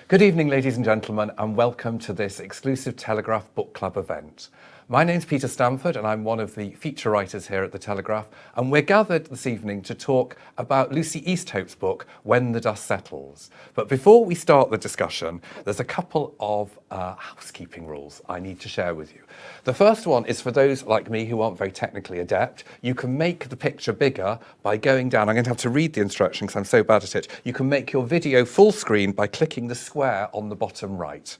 Good evening, ladies and gentlemen, and welcome to this exclusive Telegraph Book Club event. My name's Peter Stanford, and I'm one of the feature writers here at the Telegraph, and we're gathered this evening to talk about Lucy Easthope's book, When the Dust Settles. But before we start the discussion, there's a couple of housekeeping rules I need to share with you. The first one is for those like me who aren't very technically adept. You can make the picture bigger by going down. I'm going to have to read the instructions because I'm so bad at it. You can make your video full screen by clicking the square on the bottom right.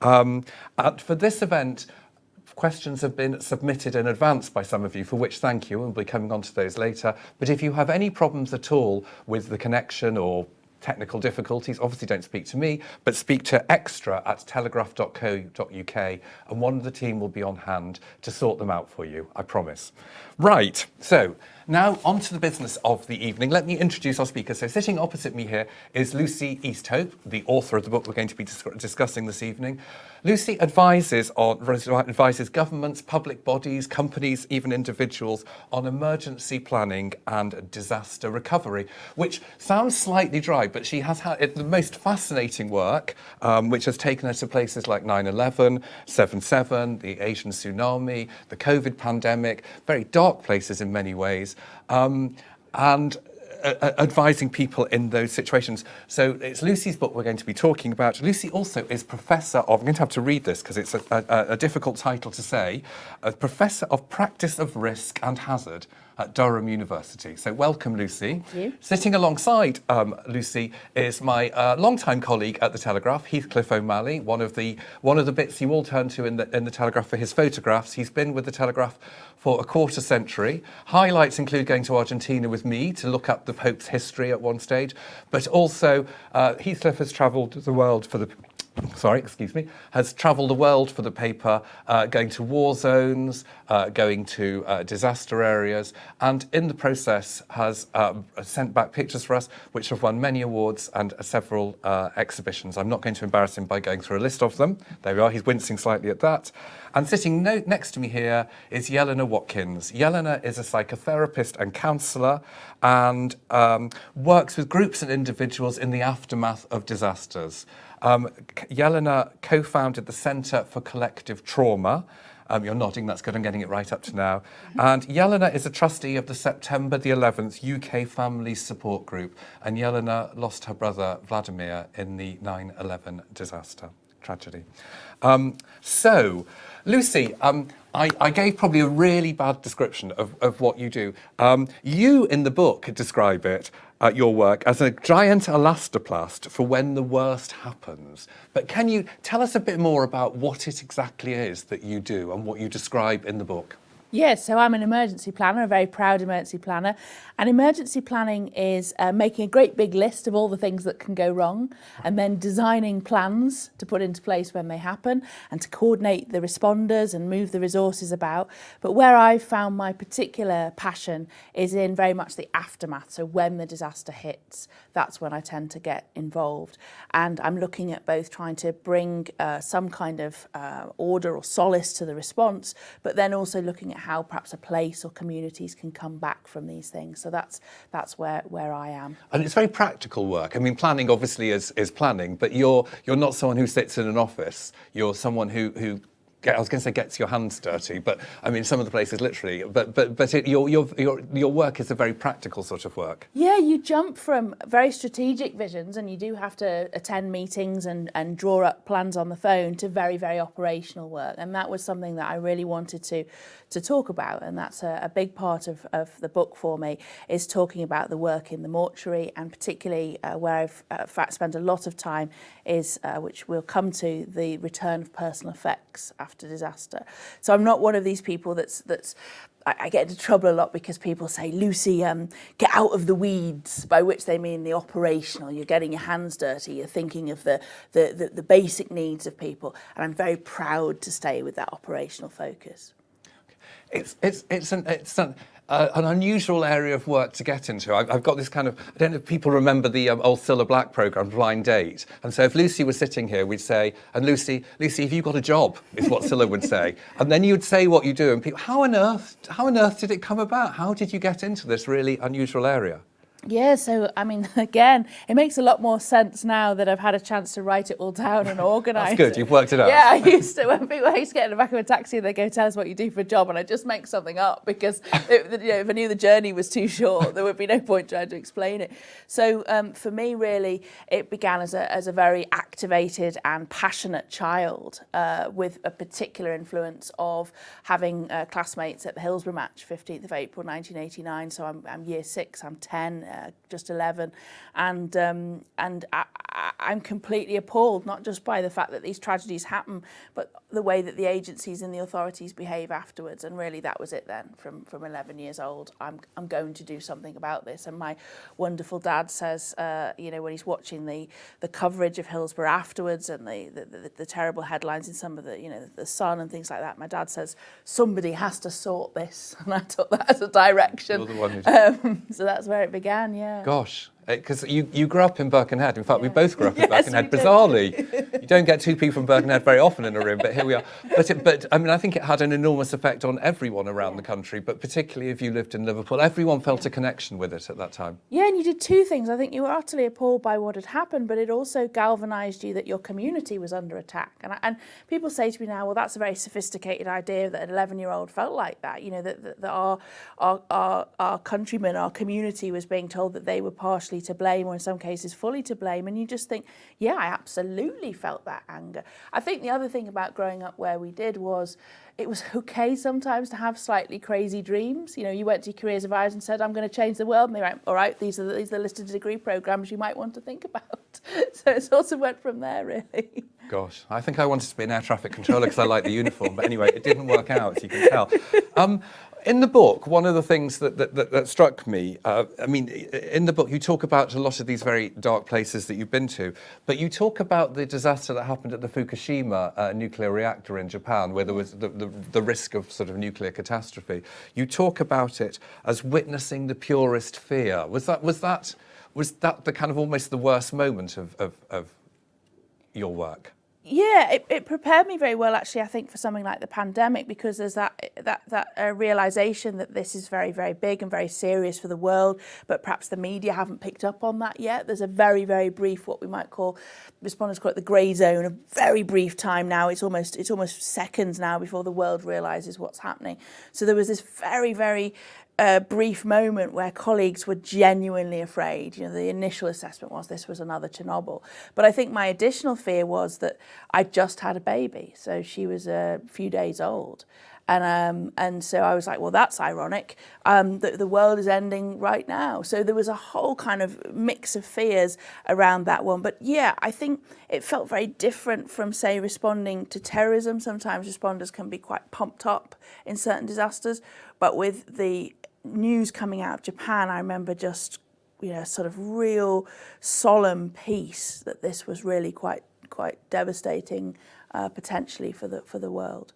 And for this event, questions have been submitted in advance by some of you, for which thank you, and we'll be coming on to those later. But if you have any problems at all with the connection or technical difficulties, obviously don't speak to me, but speak to extra@telegraph.co.uk, and one of the team will be on hand to sort them out for you, I promise. Right, so now on to the business of the evening. Let me introduce our speakers. So sitting opposite me here is Lucy Easthope, the author of the book we're going to be discussing this evening. Lucy advises governments, public bodies, companies, even individuals on emergency planning and disaster recovery, which sounds slightly dry, but she has had the most fascinating work, which has taken her to places like 9/11, 7/7, the Asian tsunami, the COVID pandemic, very dark places in many ways, and advising people in those situations. So it's Lucy's book we're going to be talking about. Lucy also is Professor of, I'm going to have to read this because it's a difficult title to say, a Professor of Practice of Risk and Hazard at Durham University. So welcome, Lucy. Thank you. Sitting alongside Lucy is my longtime colleague at the Telegraph, Heathcliff O'Malley, one of the bits you all turn to in the Telegraph for his photographs. He's been with the Telegraph for a quarter century. Highlights include going to Argentina with me to look up the Pope's history at one stage, but also Heathcliff has travelled the world for the has travelled the world for the paper, going to war zones, going to disaster areas, and in the process has sent back pictures for us, which have won many awards and several exhibitions. I'm not going to embarrass him by going through a list of them. There we are, he's wincing slightly at that. And sitting next to me here is Jelena Watkins. Jelena is a psychotherapist and counsellor and works with groups and individuals in the aftermath of disasters. Jelena co-founded the Centre for Collective Trauma. You're nodding, that's good, I'm getting it right up to now. And Jelena is a trustee of the September the 11th UK Family Support Group. And Jelena lost her brother Vladimir in the 9/11 disaster tragedy. So, Lucy, I gave probably a really bad description of what you do. You, in the book, describe it, your work, as a giant elastoplast for when the worst happens. But can you tell us a bit more about what it exactly is that you do and what you describe in the book? Yes, so I'm an emergency planner, a very proud emergency planner. And emergency planning is making a great big list of all the things that can go wrong and then designing plans to put into place when they happen and to coordinate the responders and move the resources about. But where I've found my particular passion is in very much the aftermath. So when the disaster hits, that's when I tend to get involved. And I'm looking at both trying to bring some kind of order or solace to the response, but then also looking at how perhaps a place or communities can come back from these things. So that's where I am. And it's very practical work. I mean, planning obviously is planning, but you're not someone who sits in an office. You're someone who I was going to say gets your hands dirty, but I mean some of the places literally. But your work is a very practical sort of work. Yeah, you jump from very strategic visions, and you do have to attend meetings and draw up plans on the phone, to very, very operational work. And that was something that I really wanted to talk about, and that's a big part of the book for me, is talking about the work in the mortuary, and particularly where I've spent a lot of time is, which we'll come to, the return of personal effects after disaster. So I'm not one of these people I get into trouble a lot because people say, Lucy, get out of the weeds, by which they mean the operational. You're getting your hands dirty. You're thinking of the basic needs of people. And I'm very proud to stay with that operational focus. It's an unusual area of work to get into. I've got this kind of, I don't know if people remember the old Cilla Black programme, Blind Date. And so if Lucy was sitting here, we'd say, and Lucy, have you got a job, is what Cilla would say. And then you'd say what you do, and people, how on earth did it come about? How did you get into this really unusual area? Yeah, so I mean, again, it makes a lot more sense now that I've had a chance to write it all down and organise it. That's good, you've worked it out. Yeah, I used to get in the back of a taxi and they go, tell us what you do for a job, and I just make something up because if I knew the journey was too short, there would be no point trying to explain it. So for me, really, it began as a very activated and passionate child with a particular influence of having classmates at the Hillsborough match, 15th of April 1989, so I'm year 6, I'm 10, just 11, and I'm completely appalled, not just by the fact that these tragedies happen, but the way that the agencies and the authorities behave afterwards. And really, that was it then. From 11 years old, I'm going to do something about this. And my wonderful dad says, when he's watching the coverage of Hillsborough afterwards and the terrible headlines in some of the Sun and things like that, my dad says, somebody has to sort this, and I took that as a direction. You're the one who So that's where it began. Yeah. Gosh, because you grew up in Birkenhead. In fact, we both grew up in Yes, Birkenhead. we did. Bizarrely, you don't get two people from Birkenhead very often in a room, but here we are. But I mean, I think it had an enormous effect on everyone around the country, but particularly if you lived in Liverpool. Everyone felt a connection with it at that time. Yeah, and you did two things. I think you were utterly appalled by what had happened, but it also galvanised you that your community was under attack. And people say to me now, well, that's a very sophisticated idea that an 11-year-old felt like that. That our countrymen, our community was being told that they were partially to blame, or in some cases fully to blame. And you just think, yeah, I absolutely felt that anger. I think the other thing about growing up where we did was it was okay sometimes to have slightly crazy dreams. You went to your careers advisor and said, I'm going to change the world. And they went, all right, these are the listed degree programmes you might want to think about. So it sort of went from there, really. Gosh, I think I wanted to be an air traffic controller because I like the uniform. But anyway, it didn't work out, you can tell. In the book, one of the things that struck me, in the book you talk about a lot of these very dark places that you've been to, but you talk about the disaster that happened at the Fukushima nuclear reactor in Japan, where there was the risk of sort of nuclear catastrophe. You talk about it as witnessing the purest fear. Was that the kind of almost the worst moment of your work? Yeah, it prepared me very well, actually, I think, for something like the pandemic, because there's that realisation that this is very, very big and very serious for the world, but perhaps the media haven't picked up on that yet. There's a very, very brief, what we might call, respondents call it the grey zone, a very brief time now. It's almost seconds now before the world realises what's happening. So there was this very, very brief moment where colleagues were genuinely afraid. The initial assessment was this was another Chernobyl. But I think my additional fear was that I just had a baby. So she was a few days old. And so I was like, well, that's ironic. The world is ending right now. So there was a whole kind of mix of fears around that one. But yeah, I think it felt very different from, say, responding to terrorism. Sometimes responders can be quite pumped up in certain disasters. But with the news coming out of Japan, I remember just, sort of real solemn peace that this was really quite devastating, potentially for the world.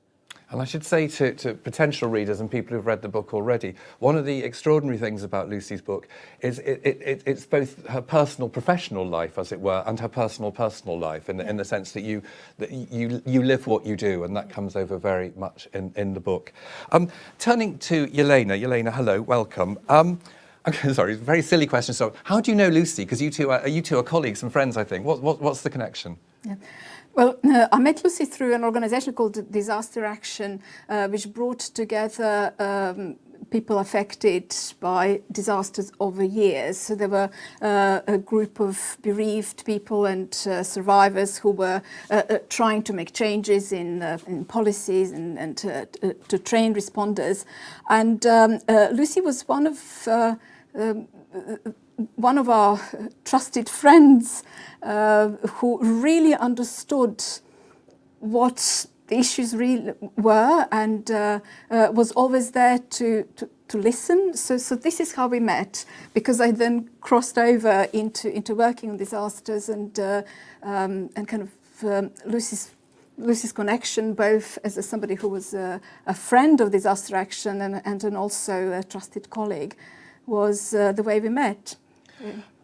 And I should say to potential readers and people who've read the book already, one of the extraordinary things about Lucy's book is it's both her personal professional life, as it were, and her personal life, in the sense that you live what you do, and that comes over very much in the book. Turning to Jelena. Jelena, hello, welcome. Sorry, very silly question. So, how do you know Lucy? Because you two are colleagues and friends, I think. What's the connection? Yeah. Well, I met Lucy through an organisation called Disaster Action, which brought together people affected by disasters over years. So there were a group of bereaved people and survivors who were trying to make changes in policies and to train responders. And Lucy was one of our trusted friends who really understood what the issues really were and was always there to listen. So this is how we met, because I then crossed over into working on disasters and kind of Lucy's connection, both as somebody who was a friend of Disaster Action and also a trusted colleague, was the way we met.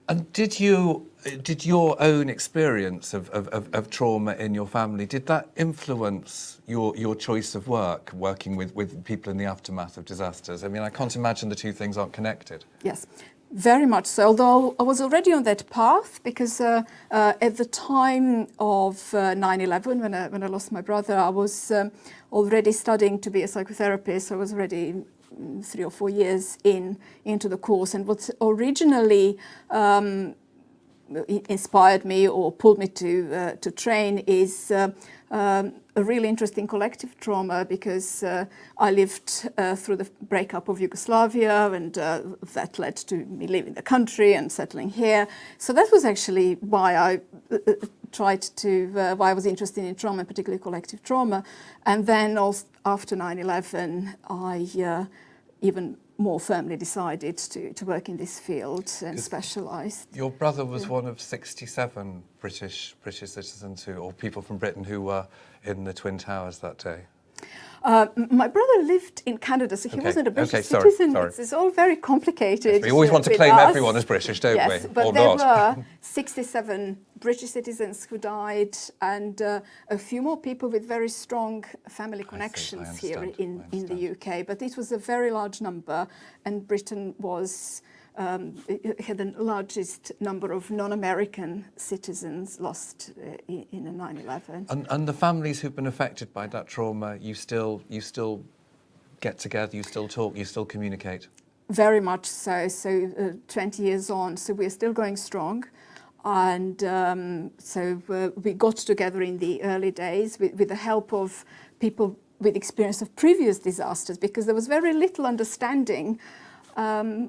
And did your own experience of trauma in your family, did that influence your choice of working with people in the aftermath of disasters? I mean, I can't imagine the two things aren't connected. Yes. Very much so, although I was already on that path because at the time of 9/11, when I lost my brother, I was already studying to be a psychotherapist. I was already 3 or 4 years into the course, and what originally inspired me or pulled me to train is a really interesting collective trauma, because I lived through the breakup of Yugoslavia, and that led to me leaving the country and settling here. So that was actually why I why I was interested in trauma, particularly collective trauma. And then also after 9/11, I even more firmly decided to work in this field and specialised. Your brother was one of 67 British citizens or people from Britain who were in the Twin Towers that day. My brother lived in Canada, so he wasn't a British sorry. citizen. It's all very complicated. Yes, we always want to claim everyone as British, don't we? Yes, but or there not. were 67 British citizens who died, and a few more people with very strong family connections here in the UK. But it was a very large number, and Britain was had the largest number of non-American citizens lost in 9/11. And the families who've been affected by that trauma, you still get together, you still talk, you still communicate? Very much so. So 20 years on, so we're still going strong. And so we got together in the early days with the help of people with experience of previous disasters, because there was very little understanding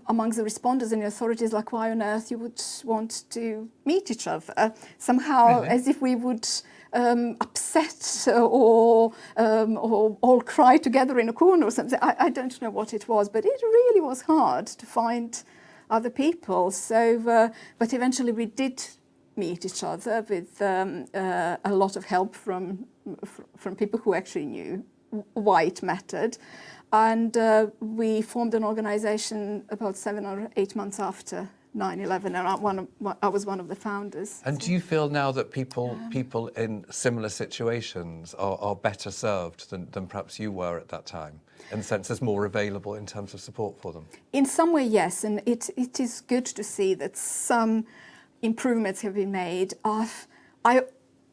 amongst the responders and the authorities, like why on earth you would want to meet each other. Somehow, really? as if we would upset or all cry together in a corner or something. I don't know what it was, but it really was hard to find other people. So, but eventually we did meet each other with a lot of help from people who actually knew why it mattered. And we formed an organisation about 7 or 8 months after 9/11, and I was one of the founders. And do you feel now that people in similar situations are better served than perhaps you were at that time? In the sense there's more available in terms of support for them? In some way, yes, and it is good to see that some improvements have been made. I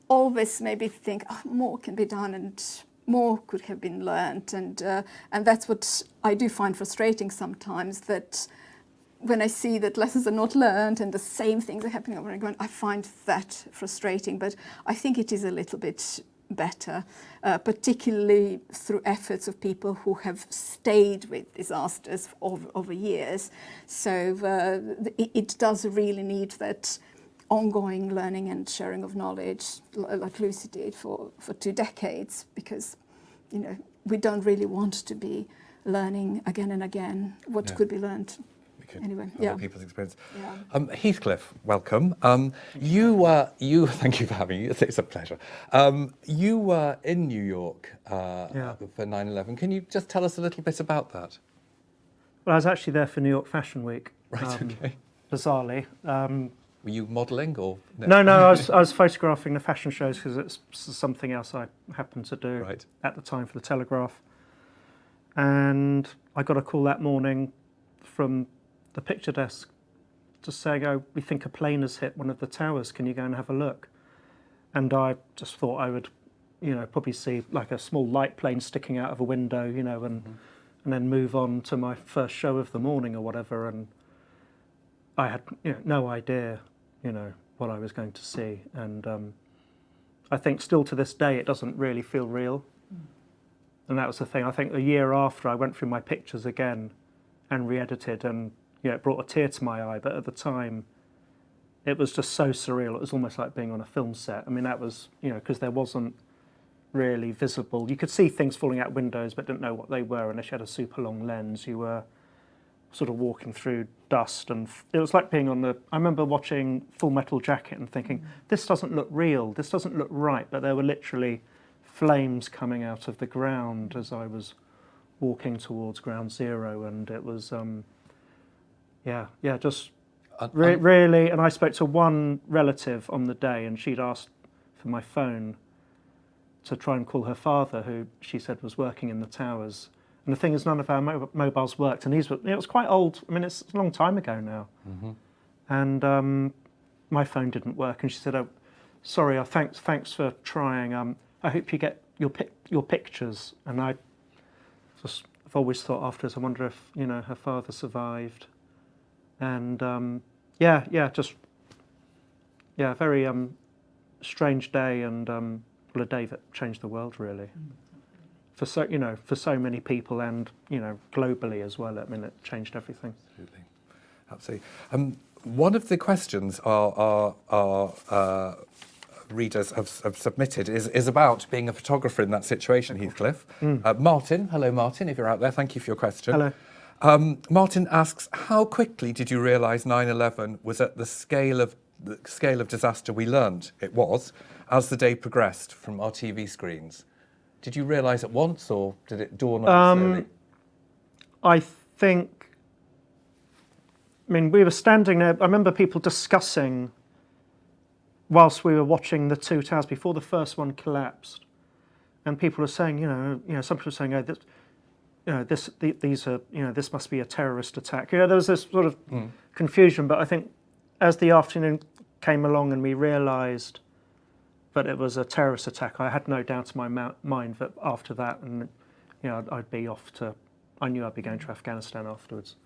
always maybe think more can be done and more could have been learned, and that's what I do find frustrating sometimes, that when I see that lessons are not learned and the same things are happening over and over, I find that frustrating. But I think it is a little bit better, particularly through efforts of people who have stayed with disasters over years. So it does really need that ongoing learning and sharing of knowledge, like Lucy did for 2 decades, because we don't really want to be learning again and again what could be learned. Anyway, other people's experience. Yeah. Heathcliff, welcome. You thank you for having me. It's a pleasure. You were in New York for 9/11. Can you just tell us a little bit about that? Well, I was actually there for New York Fashion Week. Right. Okay. Bizarrely. Were you modelling or? No, I was photographing the fashion shows because it's something else I happened to do at the time for the Telegraph. And I got a call that morning from the picture desk just saying, "Oh, we think a plane has hit one of the towers. Can you go and have a look?" And I just thought I would, probably see like a small light plane sticking out of a window, and then move on to my first show of the morning or whatever. And I had no idea, what I was going to see. And I think still to this day it doesn't really feel real. And that was the thing. I think a year after I went through my pictures again and re-edited, and it brought a tear to my eye. But at the time, it was just so surreal. It was almost like being on a film set. I mean, that was, because there wasn't really visible. You could see things falling out windows, but didn't know what they were unless you had a super long lens. You were sort of walking through dust, and it was like being on I remember watching Full Metal Jacket and thinking, this doesn't look real, this doesn't look right, but there were literally flames coming out of the ground as I was walking towards Ground Zero, and it was, just really, and I spoke to one relative on the day, and she'd asked for my phone to try and call her father, who she said was working in the towers, And the thing is, none of our mobiles worked, and it was quite old. I mean, it's a long time ago now. And my phone didn't work, and she said, "Oh, sorry. Thanks for trying. I hope you get your pictures." And I've always thought afterwards, I wonder if her father survived. And very strange day, and a day that changed the world really. For so many people, and globally as well. I mean, it changed everything. Absolutely. One of the questions our readers have submitted is about being a photographer in that situation, Heathcliff. Martin, hello Martin, if you're out there, thank you for your question. Hello. Martin asks, how quickly did you realise 9/11 was at the scale of disaster we learned it was as the day progressed from our TV screens? Did you realise at once, or did it dawn on you slowly? I think, we were standing there. I remember people discussing whilst we were watching the two towers before the first one collapsed, and people were saying, some people were saying, this must be a terrorist attack. There was this sort of confusion. But I think as the afternoon came along and we realised that it was a terrorist attack, I had no doubt in my mind that after that, and I'd be off to. I knew I'd be going to Afghanistan afterwards.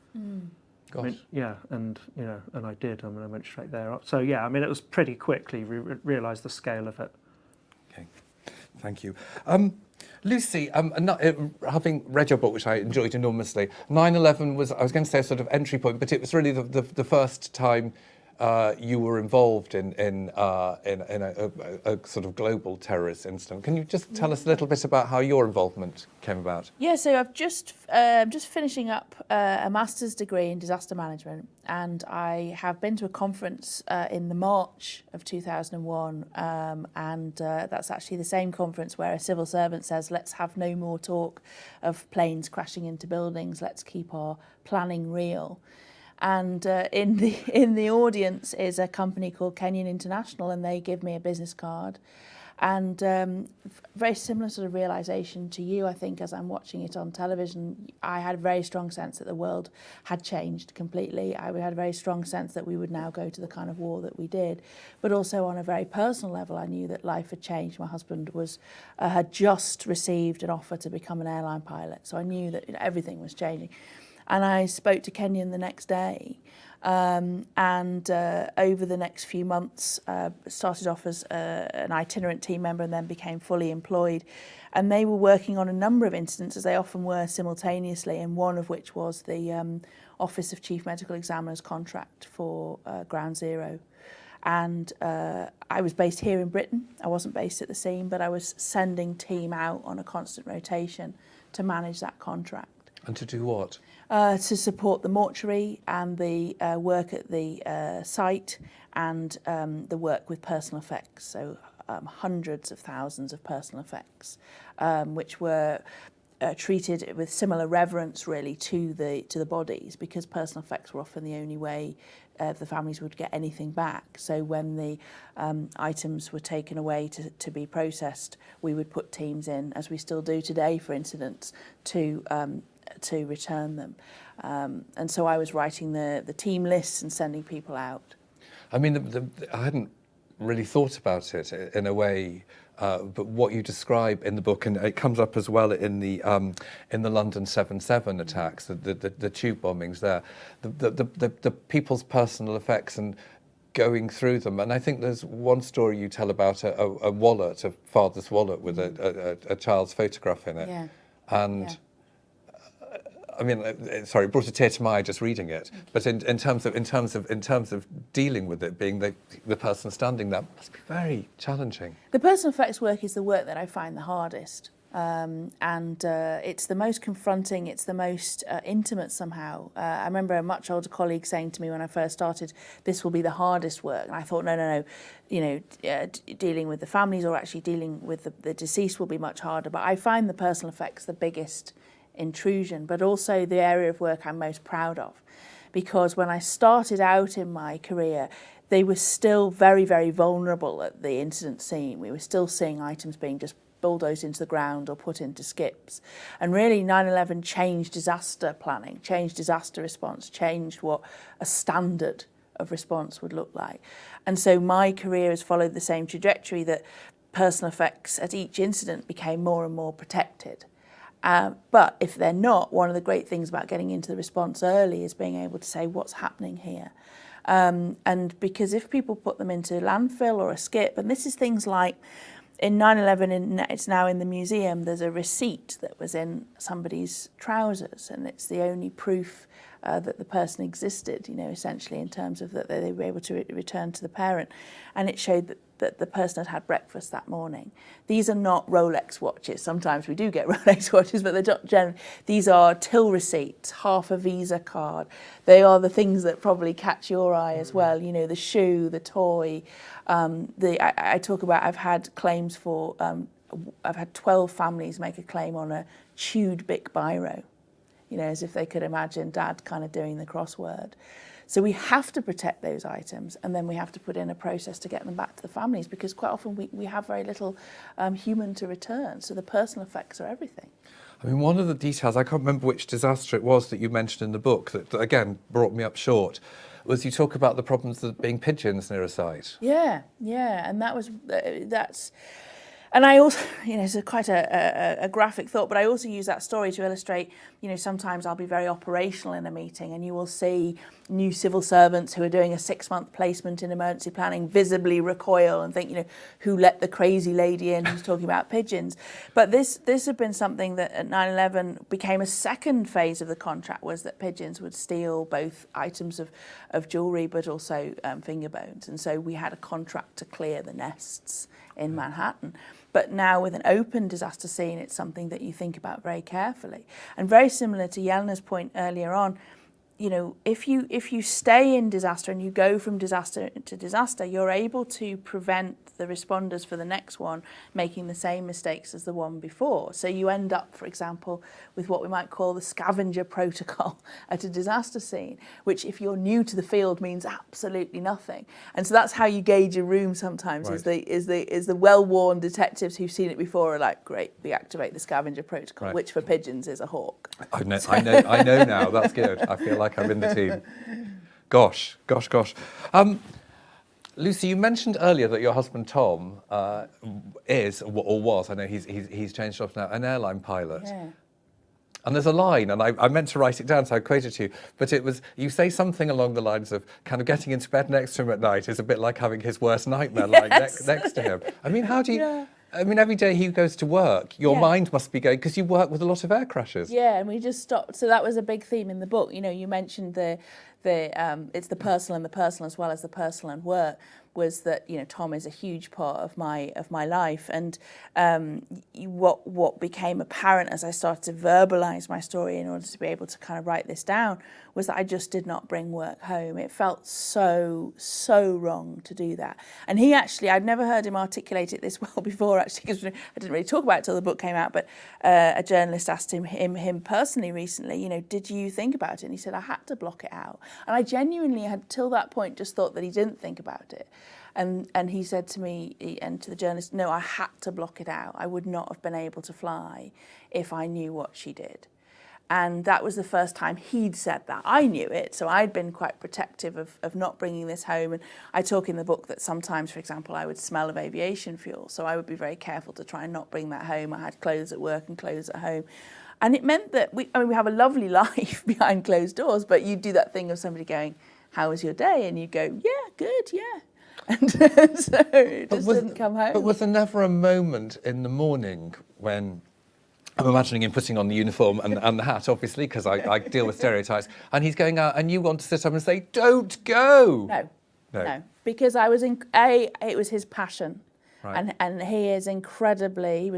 Gosh. And I did. I went straight there. So it was pretty quickly realised the scale of it. Okay, thank you. Lucy, having read your book, which I enjoyed enormously, 9/11 was, I was going to say, a sort of entry point, but it was really the first time you were involved in a sort of global terrorist incident. Can you just tell us a little bit about how your involvement came about? Yeah, so I've just finishing up a master's degree in disaster management, and I have been to a conference in the March of 2001, and that's actually the same conference where a civil servant says, let's have no more talk of planes crashing into buildings, let's keep our planning real. And in the audience is a company called Kenyon International, and they give me a business card. And very similar sort of realisation to you, I think, as I'm watching it on television. I had a very strong sense that the world had changed completely. I had a very strong sense that we would now go to the kind of war that we did. But also on a very personal level, I knew that life had changed. My husband had just received an offer to become an airline pilot. So I knew that everything was changing. And I spoke to Kenyon the next day, and over the next few months started off as an itinerant team member and then became fully employed. And they were working on a number of incidents, as they often were, simultaneously, and one of which was the Office of Chief Medical Examiner's contract for Ground Zero. And I was based here in Britain. I wasn't based at the scene, but I was sending team out on a constant rotation to manage that contract. And to do what? To support the mortuary and the work at the site, and the work with personal effects. So hundreds of thousands of personal effects, which were treated with similar reverence, really, to the bodies, because personal effects were often the only way the families would get anything back. So when the items were taken away to be processed, we would put teams in, as we still do today for incidents, to return them. And so I was writing the team lists and sending people out. I mean, I hadn't really thought about it in a way, but what you describe in the book, and it comes up as well in the London 7/7 attacks, the tube bombings there, the people's personal effects and going through them. And I think there's one story you tell about a wallet, a father's wallet with a child's photograph in it. Yeah. And I mean, sorry, it brought a tear to my eye just reading it. But in terms of dealing with it, being the person standing there, must be very challenging. The personal effects work is the work that I find the hardest, and it's the most confronting. It's the most intimate somehow. I remember a much older colleague saying to me when I first started, "This will be the hardest work," and I thought, no. Dealing with the families or actually dealing with the deceased will be much harder. But I find the personal effects the biggest intrusion, but also the area of work I'm most proud of, because when I started out in my career, they were still very, very vulnerable at the incident scene. We were still seeing items being just bulldozed into the ground or put into skips. And really 9/11 changed disaster planning, changed disaster response, changed what a standard of response would look like. And so my career has followed the same trajectory, that personal effects at each incident became more and more protected. But if they're not, one of the great things about getting into the response early is being able to say what's happening here. And because if people put them into landfill or a skip, and this is things like in 9/11, it's now in the museum, there's a receipt that was in somebody's trousers, and it's the only proof that the person existed, essentially in terms of that they were able to return to the parent. And it showed that the person had breakfast that morning. These are not Rolex watches. Sometimes we do get Rolex watches, but they're not generally. These are till receipts, half a Visa card. They are the things that probably catch your eye as well. The shoe, the toy. I talk about, I've had claims for, I've had 12 families make a claim on a chewed Bic biro, as if they could imagine Dad kind of doing the crossword. So we have to protect those items, and then we have to put in a process to get them back to the families, because quite often we have very little human to return. So the personal effects are everything. I mean, one of the details, I can't remember which disaster it was that you mentioned in the book that again brought me up short, was you talk about the problems of being pigeons near a site. Yeah, and that's. And I also, it's quite a graphic thought, but I also use that story to illustrate, sometimes I'll be very operational in a meeting, and you will see new civil servants who are doing a 6-month placement in emergency planning visibly recoil and think, who let the crazy lady in who's talking about pigeons. But this had been something that at 9/11 became a second phase of the contract, was that pigeons would steal both items of jewellery but also finger bones. And so we had a contract to clear the nests in Manhattan. But now with an open disaster scene, it's something that you think about very carefully. And very similar to Jelena's point earlier on, if you stay in disaster and you go from disaster to disaster, you're able to prevent the responders for the next one making the same mistakes as the one before. So you end up, for example, with what we might call the scavenger protocol at a disaster scene, which if you're new to the field means absolutely nothing. And so that's how you gauge a room sometimes, right. is the well-worn detectives who've seen it before are like, great, we activate the scavenger protocol, right. Which for pigeons is a hawk. I know now, that's good. I feel like I'm in the team. Gosh. Lucy, you mentioned earlier that your husband Tom is, or was, I know he's changed jobs now, an airline pilot. Yeah. And there's a line, and I meant to write it down, so I quoted you, but it was, you say something along the lines of kind of getting into bed next to him at night is a bit like having his worst nightmare lying next to him. I mean, how do you... Yeah. I mean, every day he goes to work, your mind must be going, because you work with a lot of air crashes. Yeah, and we just stopped. So that was a big theme in the book. You mentioned it's the personal and the personal as well as the personal and work, was that, Tom is a huge part of my life. And what became apparent as I started to verbalise my story in order to be able to kind of write this down was that I just did not bring work home. It felt so wrong to do that. And he actually, I'd never heard him articulate it this well before, actually, because I didn't really talk about it till the book came out, but a journalist asked him personally recently, did you think about it? And he said, I had to block it out. And I genuinely had, till that point, just thought that he didn't think about it. And he said to me and to the journalist, no, I had to block it out. I would not have been able to fly if I knew what she did. And that was the first time he'd said that. I knew it, so I'd been quite protective of not bringing this home. And I talk in the book that sometimes, for example, I would smell of aviation fuel, so I would be very careful to try and not bring that home. I had clothes at work and clothes at home. And it meant that we have a lovely life behind closed doors, but you do that thing of somebody going, how was your day? And you go, yeah, good, yeah. And so it just didn't come home. But was there never a moment in the morning when, I'm imagining him putting on the uniform and the hat, obviously, because I deal with stereotypes, and he's going out and you want to sit up and say, don't go? No. Because it was his passion. Right. And he is incredibly, he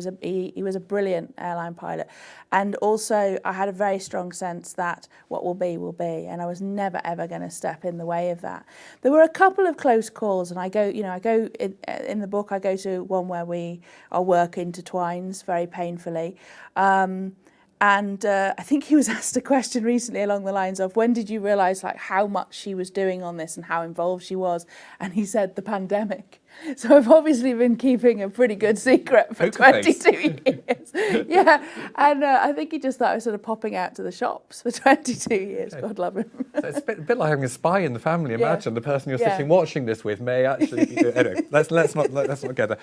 was a brilliant airline pilot. And also I had a very strong sense that what will be, and I was never ever going to step in the way of that. There were a couple of close calls, and I go in the book, I go to one where our work intertwines very painfully. And I think he was asked a question recently along the lines of, when did you realise like how much she was doing on this and how involved she was? And he said, the pandemic. So I've obviously been keeping a pretty good secret for 22 years. Yeah, and I think he just thought I was sort of popping out to the shops for 22 years. Okay. God love him. So it's a bit like having a spy in the family. Imagine the person you're sitting watching this with may actually be doing. Anyway, let's not get there.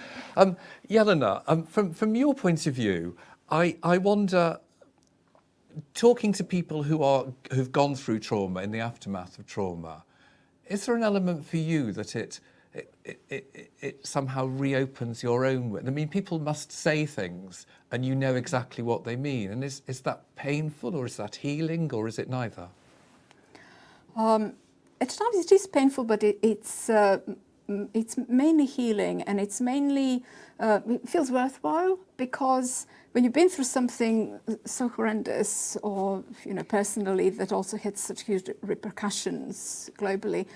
Jelena, from your point of view, I wonder, talking to people who've gone through trauma, in the aftermath of trauma, is there an element for you that it somehow reopens your own? I mean, people must say things and you know exactly what they mean. And is that painful, or is that healing, or is it neither? At times it is painful, but it's mainly healing, and it's mainly, it feels worthwhile, because when you've been through something so horrendous, or personally, that also had such huge repercussions globally,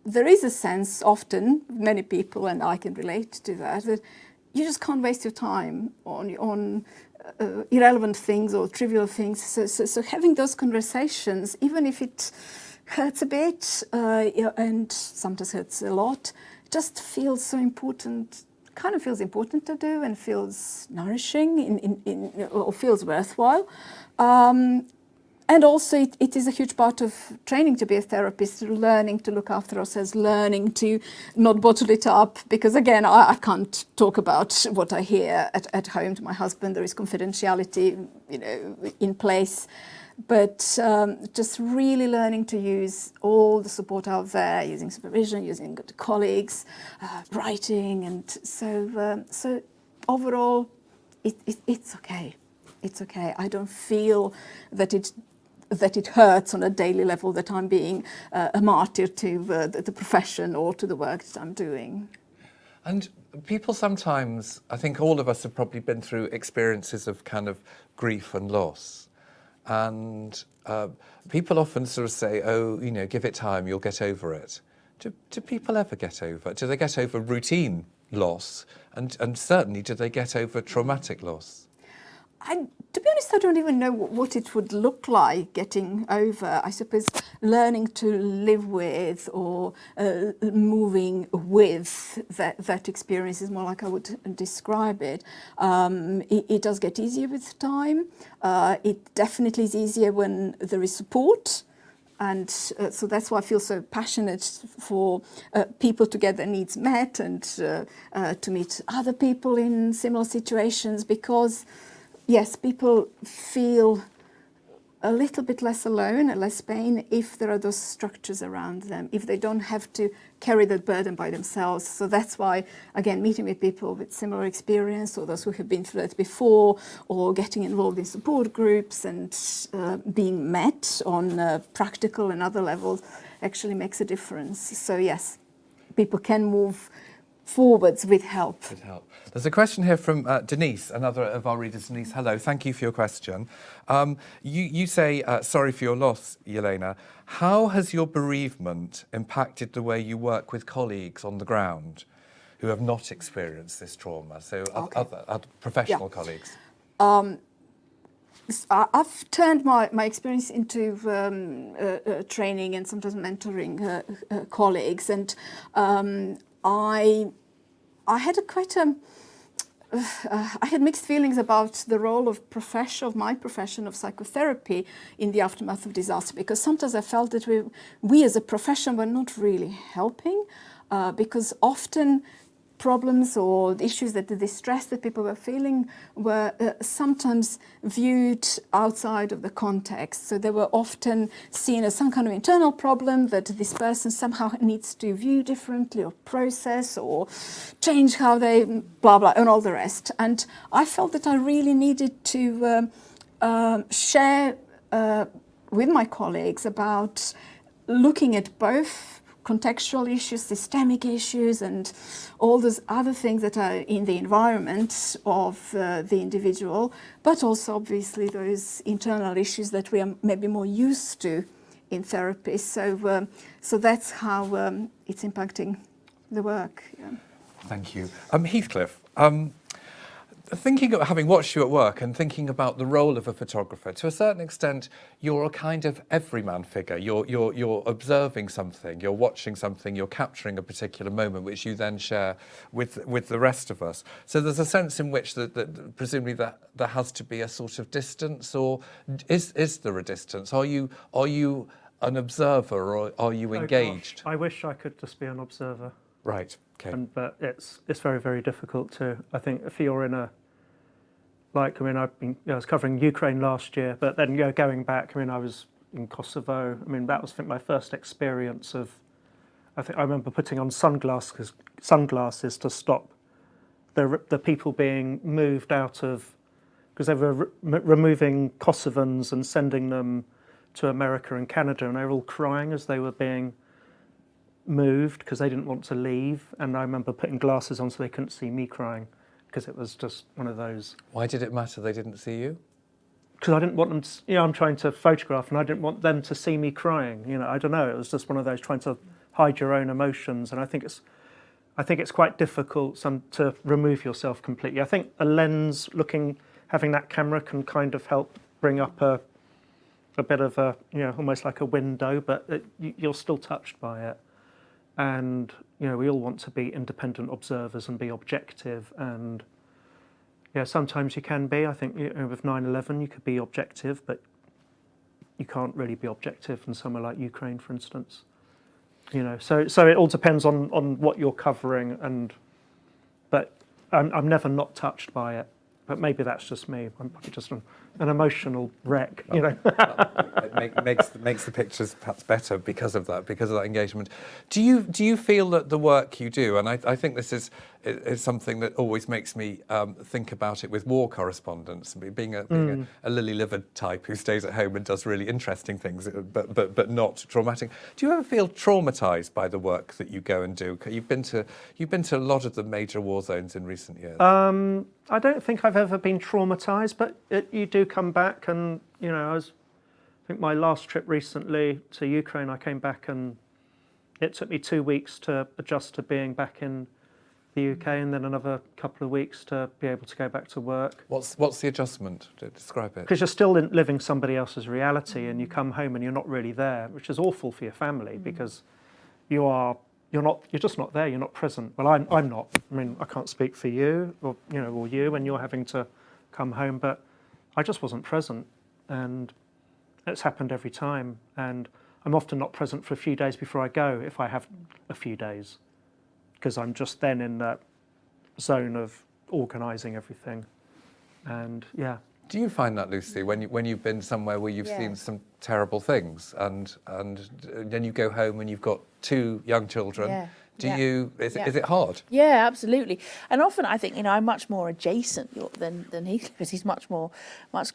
there is a sense, often, many people, and I can relate to that you just can't waste your time on irrelevant things or trivial things. So having those conversations, even if it hurts a bit and sometimes hurts a lot, just feels so important. Kind of feels important to do, and feels nourishing or feels worthwhile. And also it is a huge part of training to be a therapist, learning to look after ourselves, learning to not bottle it up, because again, I can't talk about what I hear at home to my husband. There is confidentiality, in place. But just really learning to use all the support out there, using supervision, using good colleagues, writing, and so overall, it's okay. It's okay. I don't feel that it hurts on a daily level, that I'm being a martyr to the profession or to the work that I'm doing. And people sometimes, I think all of us have probably been through experiences of kind of grief and loss. And people often sort of say, oh, give it time, you'll get over it. Do people ever get over it? Do they get over routine loss? And certainly, do they get over traumatic loss? To be honest, I don't even know what it would look like getting over. I suppose learning to live with, or moving with that experience is more like I would describe it. It does get easier with time. It definitely is easier when there is support. And so that's why I feel so passionate for people to get their needs met, and to meet other people in similar situations, because yes, people feel a little bit less alone and less pain if there are those structures around them, if they don't have to carry that burden by themselves. So that's why, again, meeting with people with similar experience, or those who have been through that before, or getting involved in support groups and being met on practical and other levels, actually makes a difference. So yes, people can move forwards with help. With help. There's a question here from Denise, another of our readers. Denise, hello, thank you for your question. You say, sorry for your loss, Jelena. How has your bereavement impacted the way you work with colleagues on the ground who have not experienced this trauma? So other professional colleagues. I've turned my experience into training and sometimes mentoring colleagues, and I had I had mixed feelings about the role of my profession of psychotherapy in the aftermath of disaster, because sometimes I felt that we as a profession were not really helping, because often problems or issues, that the distress that people were feeling were sometimes viewed outside of the context. So they were often seen as some kind of internal problem that this person somehow needs to view differently, or process, or change how they blah, blah, and all the rest. And I felt that I really needed to share with my colleagues about looking at both contextual issues, systemic issues, and all those other things that are in the environment of the individual, but also obviously those internal issues that we are maybe more used to in therapy. So that's how it's impacting the work. Yeah. Thank you. Heathcliff, Thinking of having watched you at work and thinking about the role of a photographer, to a certain extent, you're a kind of everyman figure. You're observing something, you're watching something, you're capturing a particular moment, which you then share with the rest of us. So there's a sense in which that presumably that there has to be a sort of distance, or is there a distance? Are you an observer, or are you engaged? I wish I could just be an observer. Right. Okay. But it's very, very difficult to. I think if you're in a, like, I mean, I was covering Ukraine last year, but then going back, I mean, I was in Kosovo. I mean, that was, I think, my first experience of. I remember putting on sunglasses to stop the people being moved out of, because they were removing Kosovans and sending them to America and Canada, and they were all crying as they were being moved because they didn't want to leave. And I remember putting glasses on so they couldn't see me crying, because it was just one of those. Why did it matter they didn't see you? Because I didn't want them to, I'm trying to photograph and I didn't want them to see me crying. I don't know, it was just one of those trying to hide your own emotions. And I think it's quite difficult to remove yourself completely. I think a lens having that camera can kind of help bring up a bit of a, almost like a window, but you're still touched by it. And, we all want to be independent observers and be objective. And, sometimes you can be. I think with 9/11 you could be objective, but you can't really be objective in somewhere like Ukraine, for instance. So it all depends on what you're covering. But I'm never not touched by it. But maybe that's just me. I'm probably just an emotional wreck, It makes the pictures perhaps better because of that engagement. Do you feel that the work you do, and I think this is something that always makes me think about it with war correspondence, being a lily-livered type who stays at home and does really interesting things, but not traumatic. Do you ever feel traumatised by the work that you go and do? You've been to a lot of the major war zones in recent years. I don't think I've ever been traumatised, but you do come back, and I think my last trip recently to Ukraine, I came back and it took me 2 weeks to adjust to being back in the UK, and then another couple of weeks to be able to go back to work. What's the adjustment? To describe it. Because you're still living somebody else's reality, and you come home and you're not really there, which is awful for your family because you're just not there. You're not present. Well, I'm not. I mean, I can't speak for you or you when you're having to come home, but I just wasn't present, and it's happened every time. And I'm often not present for a few days before I go, if I have a few days, because I'm just then in that zone of organising everything. And yeah. Do you find that, Lucy, when you've been somewhere where you've seen some terrible things, and then you go home and you've got 2 young children? Yeah. Is it hard? Yeah, absolutely. And often I think, I'm much more adjacent than Heathcliff, because he's much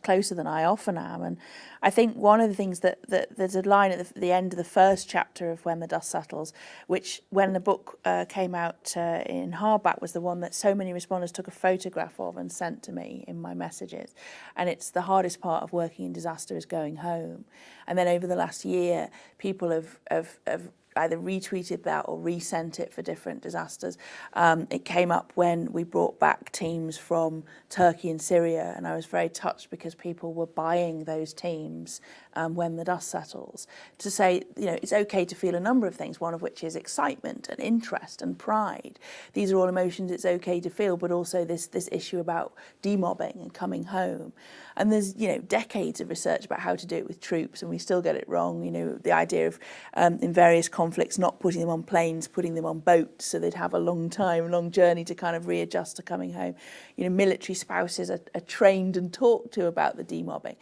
closer than I often am. And I think one of the things that there's a line at the end of the first chapter of When the Dust Settles, which when the book came out in hardback was the one that so many respondents took a photograph of and sent to me in my messages. And it's the hardest part of working in disaster is going home. And then over the last year, people have either retweeted that or resent it for different disasters. It came up when we brought back teams from Turkey and Syria, and I was very touched because people were buying those teams when the dust settles, to say, it's okay to feel a number of things, one of which is excitement and interest and pride. These are all emotions it's okay to feel, but also this issue about demobbing and coming home. And there's, decades of research about how to do it with troops, and we still get it wrong. The idea of, in various conflicts, not putting them on planes, putting them on boats, so they'd have a long journey to kind of readjust to coming home. Military spouses are trained and talked to about the demobbing.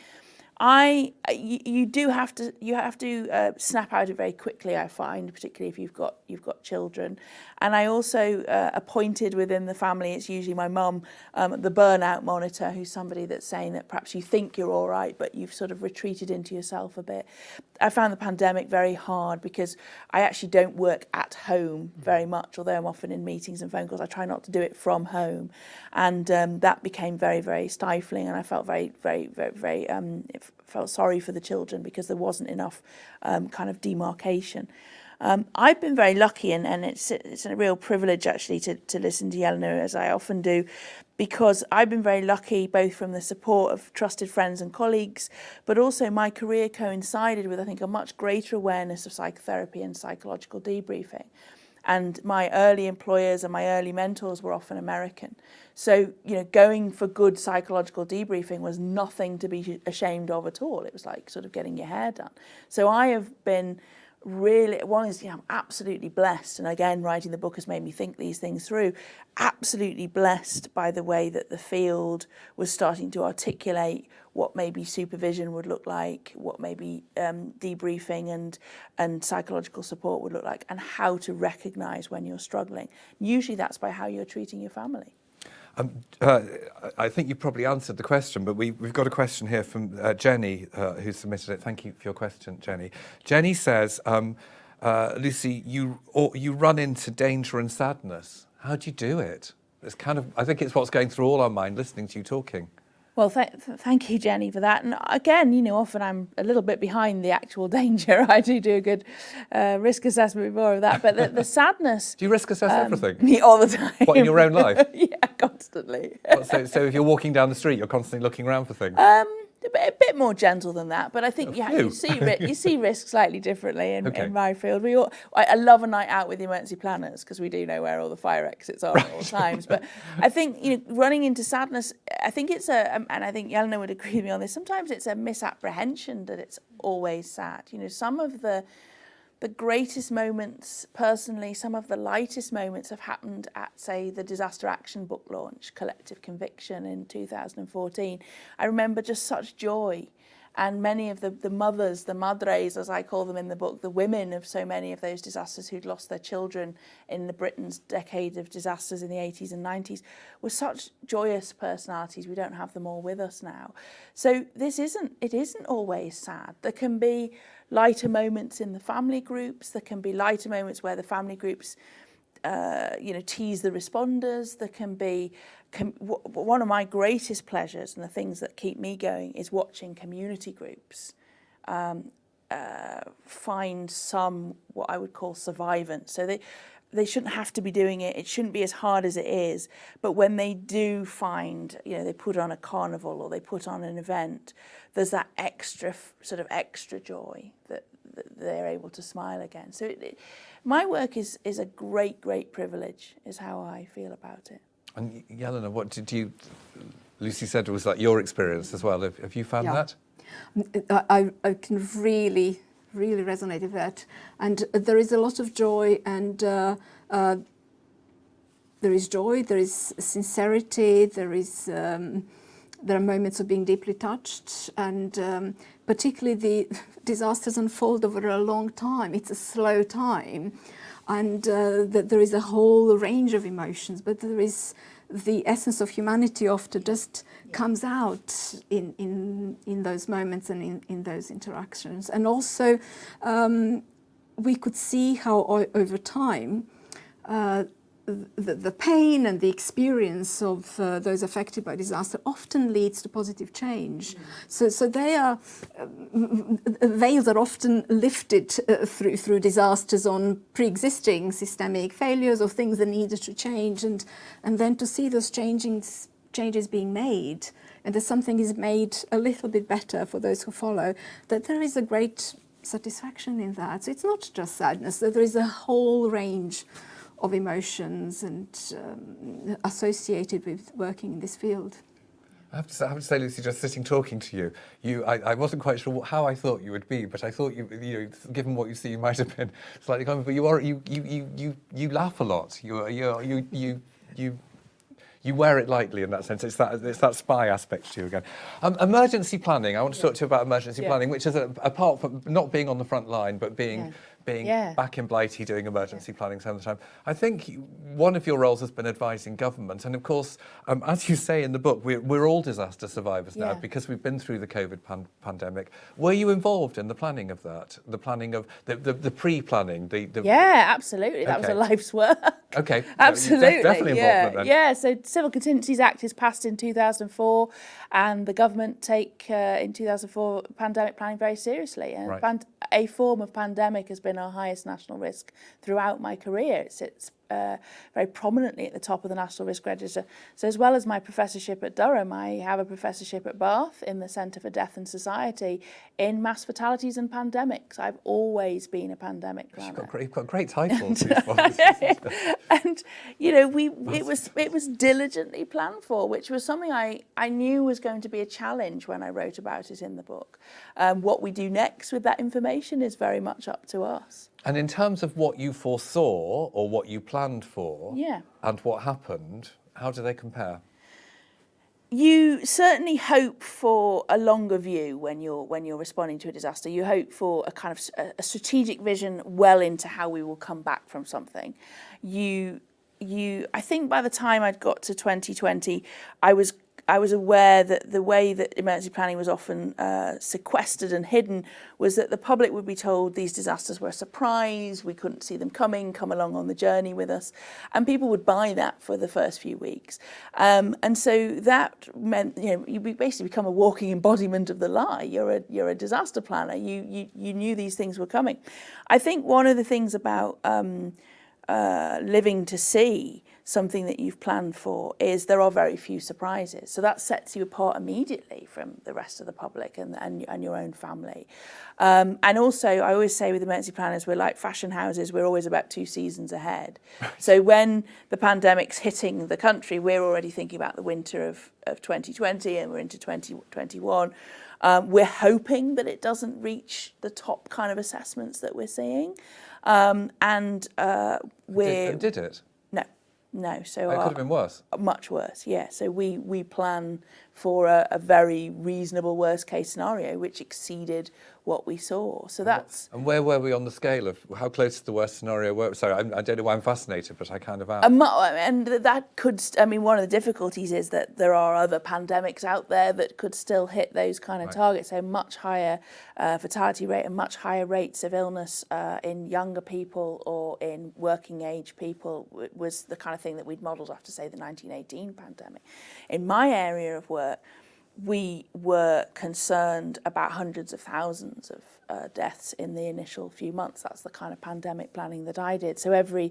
You have to snap out of it very quickly, I find, particularly if you've got children. And I also appointed within the family, it's usually my mum, the burnout monitor, who's somebody that's saying that perhaps you think you're all right, but you've sort of retreated into yourself a bit. I found the pandemic very hard because I actually don't work at home very much, although I'm often in meetings and phone calls. I try not to do it from home. And that became very, very stifling, and I felt very, very, very, very felt sorry for the children because there wasn't enough kind of demarcation. I've been very lucky, and it's a real privilege actually to listen to Jelena, as I often do, because I've been very lucky both from the support of trusted friends and colleagues, but also my career coincided with, I think, a much greater awareness of psychotherapy and psychological debriefing. And my early employers and my early mentors were often American. So, going for good psychological debriefing was nothing to be ashamed of at all. It was like sort of getting your hair done. So I have been really, one is, I'm absolutely blessed. And again, writing the book has made me think these things through. Absolutely blessed by the way that the field was starting to articulate what maybe supervision would look like, what maybe debriefing and psychological support would look like, and how to recognise when you're struggling. Usually that's by how you're treating your family. I think you probably answered the question, but we've got a question here from Jenny, who submitted it. Thank you for your question, Jenny. Jenny says, Lucy, you run into danger and sadness. How do you do it? It's kind of, I think it's what's going through all our mind listening to you talking. Well, thank you, Jenny, for that. And again, often I'm a little bit behind the actual danger. I do a good risk assessment before of that. But the sadness... Do you risk assess everything? Me all the time. What, in your own life? Yeah, constantly. So if you're walking down the street, you're constantly looking around for things? A bit more gentle than that, but I think you see risk slightly differently in my field. I love a night out with the emergency planners because we do know where all the fire exits are at all times. But I think running into sadness, I think it's and I think Jelena would agree with me on this. Sometimes it's a misapprehension that it's always sad. Some of the greatest moments, personally, some of the lightest moments have happened at, say, the Disaster Action book launch, Collective Conviction, in 2014. I remember just such joy. And many of the mothers, the madres, as I call them in the book, the women of so many of those disasters who'd lost their children in Britain's decade of disasters in the 80s and 90s, were such joyous personalities. We don't have them all with us now. So it isn't always sad. There can be lighter moments in the family groups. There can be lighter moments where the family groups, tease the responders. There can be one of my greatest pleasures and the things that keep me going is watching community groups find some what I would call survivance. So they shouldn't have to be doing it. It shouldn't be as hard as it is. But when they do find, they put on a carnival or they put on an event, there's that extra joy that they're able to smile again. So my work is a great, great privilege, is how I feel about it. And Jelena, what did you? Lucy said it was like your experience as well. Have you found that? I can really resonate with that, and there is a lot of joy, and there is joy, there is sincerity, there are moments of being deeply touched, and particularly the disasters unfold over a long time. It's a slow time, and that there is a whole range of emotions, but there is the essence of humanity often just comes out in those moments and in those interactions. And also we could see how over time the pain and the experience of those affected by disaster often leads to positive change. So they are veils are often lifted through disasters on pre-existing systemic failures or things that needed to change, and then to see those changes being made, and that something is made a little bit better for those who follow, that there is a great satisfaction in that. So it's not just sadness, that there is a whole range of emotions and associated with working in this field. I have to say, Lucy, just sitting talking to you, I wasn't quite sure how I thought you would be, but I thought you given what you see, you might have been slightly common. But you laugh a lot. You wear it lightly in that sense. It's that spy aspect to you again. Emergency planning. I want to talk to you about emergency planning, which is apart from not being on the front line, but being back in Blighty doing emergency planning some of the time. I think one of your roles has been advising government, and of course, as you say in the book, we're all disaster survivors now because we've been through the COVID pandemic. Were you involved in the planning of that? The planning of the pre-planning? Yeah, absolutely. That was a life's work. Okay. Absolutely. Definitely involvement then. Yeah. So Civil Contingencies Act is passed in 2004, and the government take in 2004 pandemic planning very seriously. And Right. a form of pandemic has been our highest national risk throughout my career. It sits very prominently at the top of the National Risk Register. So as well as my professorship at Durham, I have a professorship at Bath in the Centre for Death and Society in Mass Fatalities and Pandemics. I've always been a pandemic planner. You've got great titles. And you know, it was diligently planned for, which was something I knew was going to be a challenge when I wrote about it in the book. What we do next with that information is very much up to us. And in terms of what you foresaw or what you planned for, and what happened, how do they compare? You certainly hope for a longer view when you're responding to a disaster. You hope for a kind of a strategic vision well into how we will come back from something. I think by the time I'd got to 2020, I was aware that the way that emergency planning was often sequestered and hidden was that the public would be told these disasters were a surprise, we couldn't see them coming, come along on the journey with us. And people would buy that for the first few weeks. And so that meant, you know, you basically become a walking embodiment of the lie. You're a disaster planner. You knew these things were coming. I think one of the things about living to see something that you've planned for is there are very few surprises. So that sets you apart immediately from the rest of the public and your own family. And also, I always say with emergency planners, we're like fashion houses, we're always about 2 seasons ahead. So when the pandemic's hitting the country, we're already thinking about the winter of 2020 and we're into 2021. We're hoping that it doesn't reach the top kind of assessments that we're seeing. Did it? No, so it could have been worse. Much worse, yeah. So we plan for a very reasonable worst case scenario, which exceeded what we saw. So that's. And where were we on the scale of how close to the worst scenario were? Sorry, I don't know why I'm fascinated, but I kind of am. And that could. I mean, one of the difficulties is that there are other pandemics out there that could still hit those kind of targets. So much higher fatality rate and much higher rates of illness in younger people or in working age people was the kind of thing that we'd modelled after, say, the 1918 pandemic. In my area of work, we were concerned about hundreds of thousands of deaths in the initial few months. That's the kind of pandemic planning that I did. So every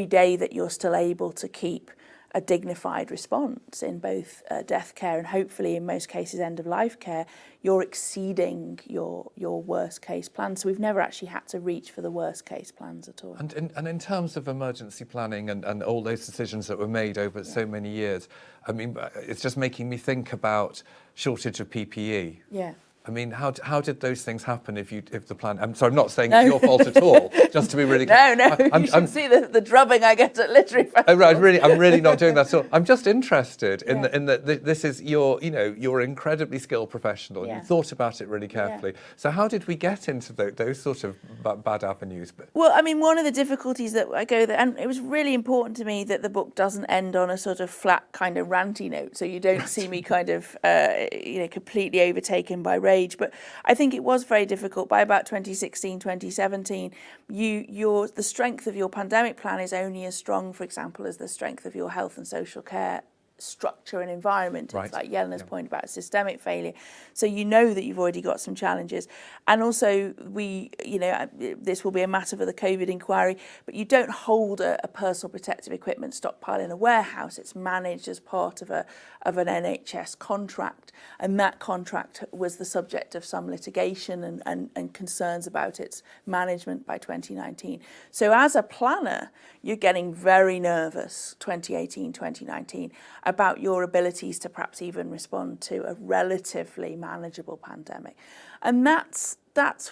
day that you're still able to keep a dignified response in both death care and hopefully in most cases end of life care, you're exceeding your worst case plan. So we've never actually had to reach for the worst case plans at all. And in terms of emergency planning and all those decisions that were made over so many years, I mean, it's just making me think about shortage of PPE. Yeah. I mean, how did those things happen if the plan... I'm sorry, I'm not saying it's your fault at all, just to be really... You should see the drubbing I get at literary festivals. I'm really not doing that at all. I'm just interested in that this is you're an incredibly skilled professional. You thought about it really carefully. So how did we get into those sort of bad avenues? Well, I mean, one of the difficulties that I go there, and it was really important to me that the book doesn't end on a sort of flat kind of ranty note, so you don't see me kind of completely overtaken by rage. But I think it was very difficult. By about 2016, 2017, the strength of your pandemic plan is only as strong, for example, as the strength of your health and social care structure and environment. It's like Jelena's point about systemic failure. So you know that you've already got some challenges. And also this will be a matter for the COVID inquiry, but you don't hold a personal protective equipment stockpile in a warehouse. It's managed as part of an NHS contract. And that contract was the subject of some litigation and concerns about its management by 2019. So as a planner, you're getting very nervous 2018, 2019 about your abilities to perhaps even respond to a relatively manageable pandemic. And that's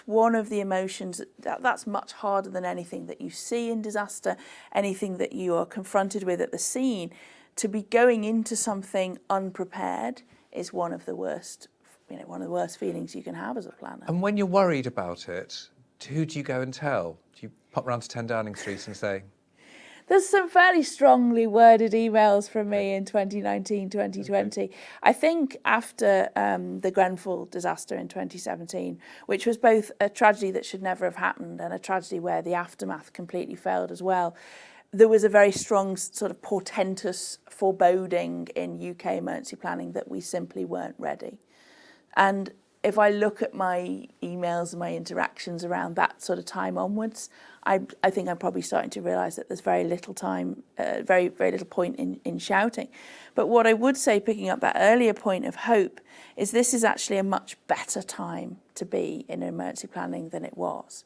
one of the emotions, that's much harder than anything that you see in disaster, anything that you are confronted with at the scene. To be going into something unprepared is one of the worst feelings you can have as a planner. And when you're worried about it, who do you go and tell? Do you pop round to 10 Downing Street and say... There's some fairly strongly worded emails from me in 2019, 2020. Okay. I think after the Grenfell disaster in 2017, which was both a tragedy that should never have happened and a tragedy where the aftermath completely failed as well, there was a very strong sort of portentous foreboding in UK emergency planning that we simply weren't ready. And if I look at my emails and my interactions around that sort of time onwards, I think I'm probably starting to realise that there's very little time, very little point in shouting. But what I would say, picking up that earlier point of hope, is this is actually a much better time to be in emergency planning than it was.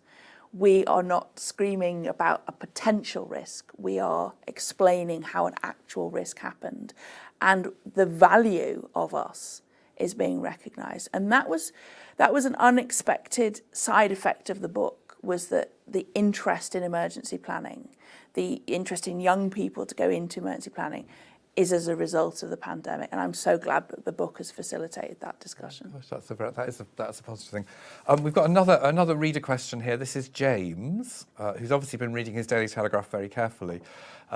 We are not screaming about a potential risk. We are explaining how an actual risk happened, and the value of us is being recognised. And that was an unexpected side effect of the book, was that the interest in emergency planning, the interest in young people to go into emergency planning, is as a result of the pandemic. And I'm so glad that the book has facilitated that discussion. That's a positive thing. We've got another reader question here. This is James, who's obviously been reading his Daily Telegraph very carefully.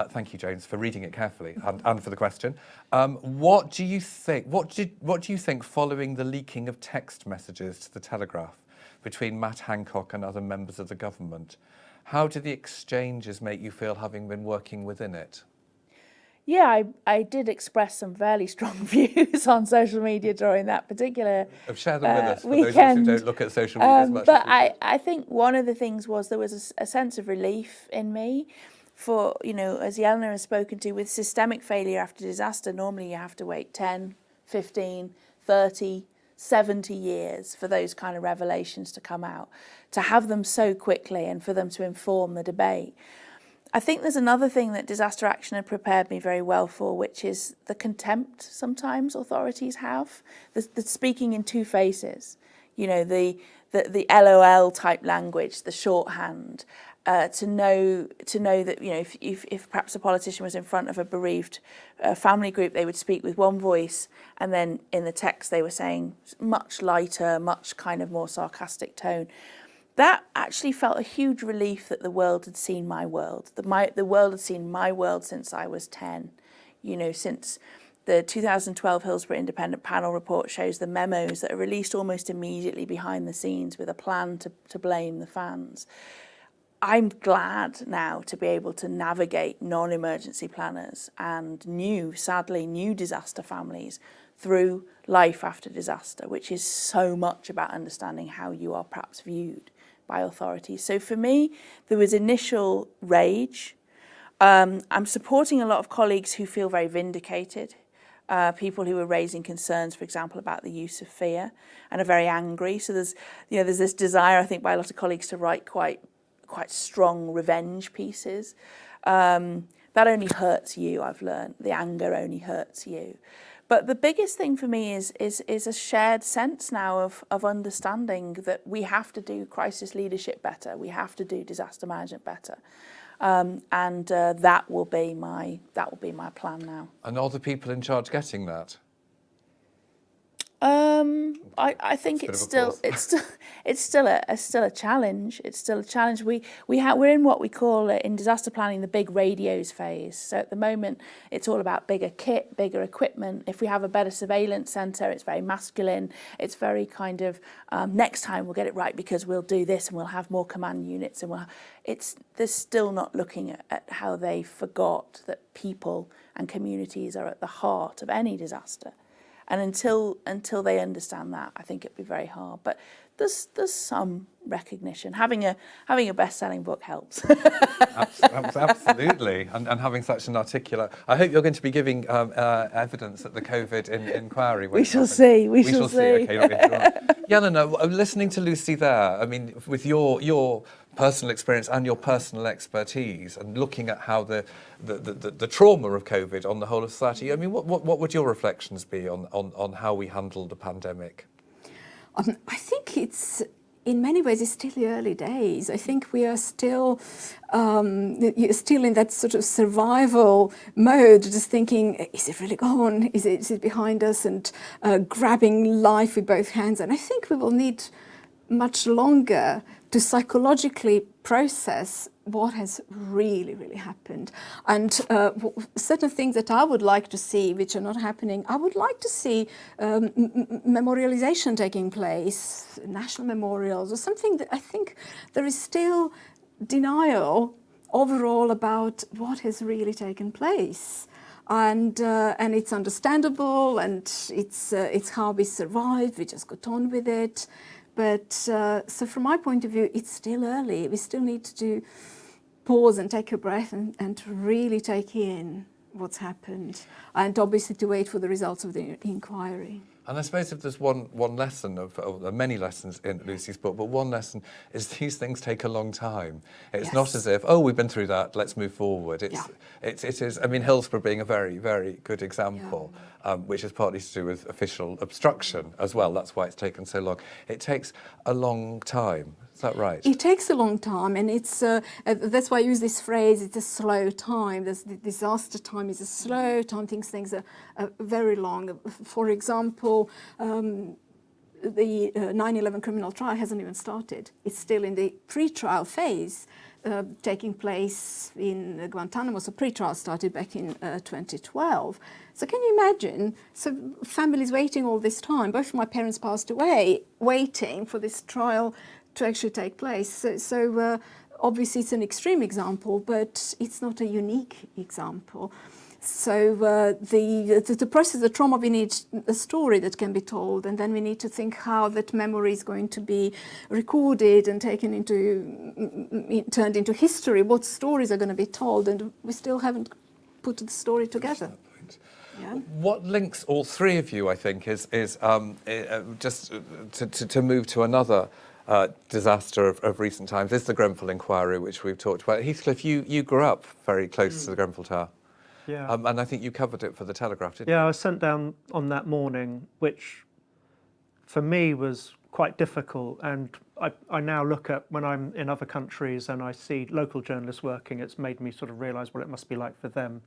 Thank you, James, for reading it carefully and for the question. What do you think following the leaking of text messages to the Telegraph between Matt Hancock and other members of the government? How do the exchanges make you feel, having been working within it? Yeah, I did express some fairly strong views on social media during that particular Share them with us, for weekend. those of us who don't look at social media as much. But I think one of the things was there was a sense of relief in me for, as Jelena has spoken to, with systemic failure after disaster, normally you have to wait 10, 15, 30, 70 years for those kind of revelations to come out. To have them so quickly and for them to inform the debate. I think there's another thing that disaster action had prepared me very well for, which is the contempt sometimes authorities have. The speaking in two faces, the LOL type language, the shorthand, to know that, if perhaps a politician was in front of a bereaved family group, they would speak with one voice, and then in the text they were saying much lighter, much kind of more sarcastic tone. That actually felt a huge relief that the world had seen my world. The world had seen my world since I was 10. Since the 2012 Hillsborough Independent Panel report shows the memos that are released almost immediately behind the scenes with a plan to blame the fans. I'm glad now to be able to navigate non-emergency planners and sadly new disaster families through life after disaster, which is so much about understanding how you are perhaps viewed by authorities. So for me, there was initial rage. I'm supporting a lot of colleagues who feel very vindicated, people who are raising concerns, for example, about the use of fear and are very angry. So there's this desire, I think, by a lot of colleagues to write quite strong revenge pieces. That only hurts you, I've learned. The anger only hurts you. But the biggest thing for me is a shared sense now of understanding that we have to do crisis leadership better. We have to do disaster management better, and that will be my plan now. And are the people in charge getting that? I think it's still a challenge. It's still a challenge. We're in what we call in disaster planning the big radios phase. So at the moment, it's all about bigger kit, bigger equipment. If we have a better surveillance centre, it's very masculine. It's very kind of next time we'll get it right because we'll do this and we'll have more command units and they're still not looking at how they forgot that people and communities are at the heart of any disaster. And until they understand that, I think it'd be very hard. But there's some recognition. Having a best-selling book helps. Absolutely, and having such an articulate. I hope you're going to be giving evidence at the COVID inquiry. We shall see. We shall see. Okay, Jelena, listening to Lucy there, I mean, with your personal experience and your personal expertise, and looking at how the trauma of COVID on the whole of society, I mean, what would your reflections be on how we handled the pandemic? I think it's, in many ways, it's still the early days. I think we are still in that sort of survival mode, just thinking, is it really gone? Is it behind us? And grabbing life with both hands. And I think we will need much longer to psychologically process what has really, really happened. And certain things that I would like to see, which are not happening, I would like to see memorialization taking place, national memorials, or something that I think there is still denial overall about what has really taken place. And it's understandable, and it's how we survived. We just got on with it. But so from my point of view, it's still early. We still need to pause and take a breath and really take in what's happened, and obviously to wait for the results of the inquiry. And I suppose if there's one lesson of many lessons in Lucy's book, but one lesson is these things take a long time. It's not as if, we've been through that, let's move forward. It is. I mean, Hillsborough being a very, very good example, which is partly to do with official obstruction as well. That's why it's taken so long. It takes a long time. Is that right? It takes a long time, and it's that's why I use this phrase, it's a slow time. The disaster time is a slow time. Things are very long. For example, the 9/11 criminal trial hasn't even started. It's still in the pre-trial phase, taking place in Guantanamo. So pre-trial started back in 2012. So can you imagine? So families waiting all this time. Both of my parents passed away, waiting for this trial to actually take place. So obviously it's an extreme example, but it's not a unique example. So the process, the trauma, we need a story that can be told, and then we need to think how that memory is going to be recorded and turned into history. What stories are going to be told, and we still haven't put the story together. Yeah. What links all three of you, I think, is just to move to another disaster of recent times, is the Grenfell inquiry, which we've talked about. Heathcliff, you grew up very close to the Grenfell Tower. Yeah. And I think you covered it for the Telegraph, didn't you? Yeah, I was sent down on that morning, which for me was quite difficult. And I now look at when I'm in other countries and I see local journalists working, it's made me sort of realise what it must be like for them.